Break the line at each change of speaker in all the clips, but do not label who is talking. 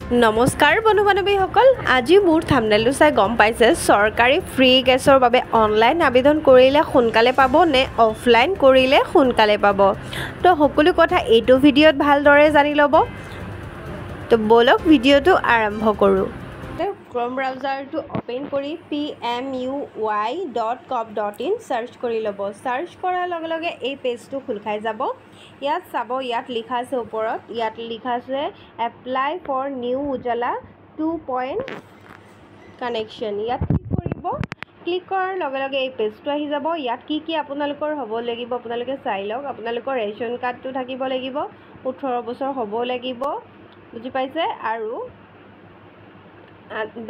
নমস্কাৰ বন্ধু বান্ধৱীসকল, আজি মোৰ থাম্বনেইলটো চাই গম পাইছে চৰকাৰী ফ্ৰী গেছৰ বাবে অনলাইন আবেদন কৰিলে সোনকালে পাব নে অফলাইন কৰিলে সোনকালে পাব। তো সকলো কথা এইটো ভিডিঅ'ত ভালদৰে জানি ল'ব। তো বলক ভিডিঅ'টো আৰম্ভ কৰোঁ। ক্ৰম ব্ৰাউজাৰটো অপেন কৰি pmuy.gov.in সাৰ্চ কৰি ল'ব। সাৰ্চ কৰাৰ লগে লগে এই পেজটো খোল খাই যাব। ইয়াত চাব, ইয়াত লিখা আছে ওপৰত, ইয়াত লিখা আছে apply for new Ujjwala 2 connection. ইয়াত ক্লিক কৰিব। ক্লিক কৰাৰ লগে লগে এই পেজটো আহি যাব। ইয়াত কি আপোনালোকৰ হ'ব লাগিব আপোনালোকে চাই লওক। আপোনালোকৰ ৰেচন কাৰ্ডটো থাকিব লাগিব, 18 বছৰ হ'ব লাগিব, বুজি পাইছে, আৰু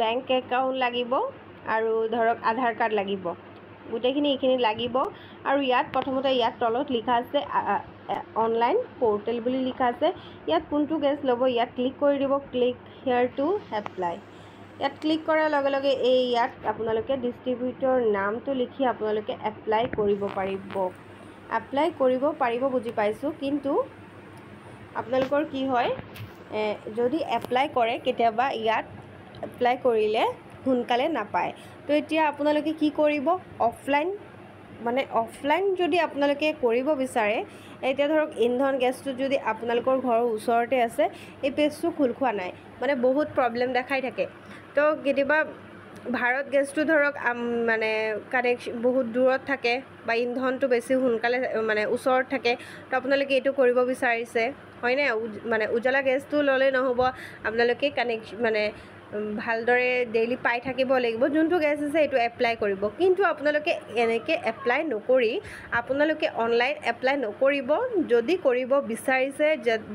বেংক একাউণ্ট লাগিব, আৰু ধৰক আধাৰ কাৰ্ড লাগিব, গোটেইখিনি এইখিনি লাগিব। আৰু ইয়াত প্ৰথমতে ইয়াত তলত লিখা আছে অনলাইন পৰ্টেল বুলি লিখা আছে। ইয়াত কোনটো গেছ ল'ব ইয়াত ক্লিক কৰি দিব। Click here to apply. ইয়াত ক্লিক কৰাৰ লগে লগে এই ইয়াত আপোনালোকে ডিষ্ট্ৰিবিউটৰ নামটো লিখি আপোনালোকে এপ্লাই কৰিব পাৰিব। বুজি পাইছোঁ, কিন্তু আপোনালোকৰ কি হয়, যদি এপ্লাই কৰে কেতিয়াবা ইয়াত এপ্লাই কৰিলে সোনকালে নাপায়। তো এতিয়া আপোনালোকে কি কৰিব, অফলাইন যদি আপোনালোকে কৰিব বিচাৰে, এতিয়া ধৰক ইন্ধন গেছটো যদি আপোনালোকৰ ঘৰৰ ওচৰতে আছে, এই পেজটো খোল খোৱা নাই, মানে বহুত প্ৰব্লেম দেখাই থাকে। তো কেতিয়াবা ভাৰত গেছটো ধৰক কানেকশ্যন বহুত দূৰত থাকে বা ইন্ধনটো বেছি সোনকালে ওচৰত থাকে। তো আপোনালোকে এইটো কৰিব বিচাৰিছে, হয়নে? উজালা গেছটো ল'লে নহ'ব, আপোনালোকে ভালদৰে ডেইলি পাই থাকিব লাগিব। যোনটো গেছ আছে এইটো এপ্লাই কৰিব, কিন্তু আপোনালোকে এনেকৈ এপ্লাই নকৰি আপোনালোকে অনলাইন এপ্লাই নকৰিব। যদি কৰিব বিচাৰিছে,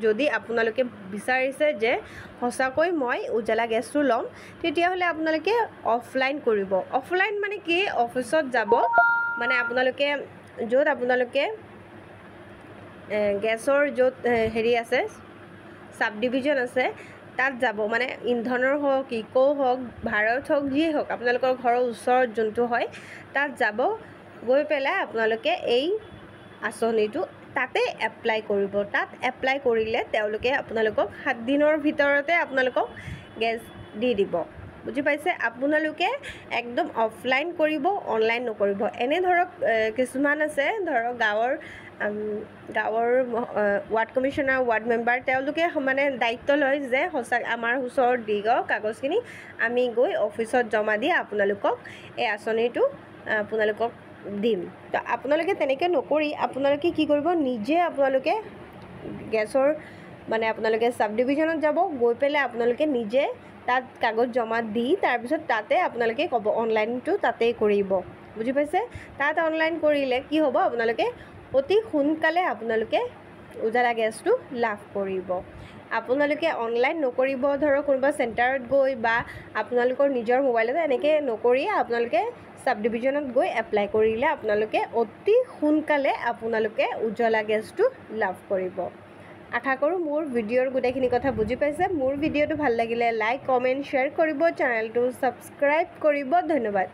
যদি আপোনালোকে বিচাৰিছে যে সঁচাকৈ মই উজালা গেছটো ল'ম, তেতিয়াহ'লে আপোনালোকে অফলাইন কৰিব। অফলাইন মানে কি, অফিচত যাব, আপোনালোকে য'ত আপোনালোকে গেছৰ য'ত হেৰি আছে, চাব ডিভিজন আছে, তাত যাব। ইন্ধনৰ হওক, ইকো হওক, ভাৰত হওক, যিয়ে হওক, আপোনালোকৰ ঘৰৰ ওচৰত যোনটো হয় তাত যাব। গৈ পেলাই আপোনালোকে এই আঁচনিটো তাতে এপ্লাই কৰিব। তাত এপ্লাই কৰিলে তেওঁলোকে আপোনালোকক 7 দিনৰ ভিতৰতে আপোনালোকক গেছ দি দিব, বুজি পাইছে। আপোনালোকে একদম অফলাইন কৰিব, অনলাইন নকৰিব। এনে ধৰক কিছুমান আছে, ধৰক গাঁৱৰ ৱাৰ্ড কমিশ্যনাৰ, ৱাৰ্ড মেম্বাৰ, তেওঁলোকে দায়িত্ব লয় যে সঁচাকৈ আমাৰ ওচৰত দি যাওক কাগজখিনি, আমি গৈ অফিচত জমা দি আপোনালোকক এই আঁচনিটো আপোনালোকক দিম। তো আপোনালোকে তেনেকৈ নকৰি আপোনালোকে কি কৰিব, নিজে আপোনালোকে গেছৰ আপোনালোকে চাব ডিভিজনত যাব। গৈ পেলাই আপোনালোকে নিজে তাত কাগজ জমা দি তাৰপিছত তাতে আপোনালোকে ক'ব অনলাইনটো তাতেই কৰিব, বুজি পাইছে। তাত অনলাইন কৰিলে কি হ'ব, আপোনালোকে অতি সোনকালে আপোনালোকে উজালা গেছটো লাভ কৰিব। আপোনালোকে অনলাইন নকৰিব, ধৰক কোনোবা চেণ্টাৰত গৈ বা আপোনালোকৰ নিজৰ মোবাইলতে এনেকৈ নকৰি আপোনালোকে চাব ডিভিজনত গৈ এপ্লাই কৰিলে আপোনালোকে অতি সোনকালে আপোনালোকে উজালা গেছটো লাভ কৰিব। আশা কৰোঁ মোৰ ভিডিঅ'ৰ গোটেইখিনি কথা বুজি পাইছে। মোৰ ভিডিঅ'টো ভাল লাগিলে লাইক, কমেণ্ট, শ্বেয়াৰ কৰিব, চেনেলটো ছাবস্ক্ৰাইব কৰিব। ধন্যবাদ।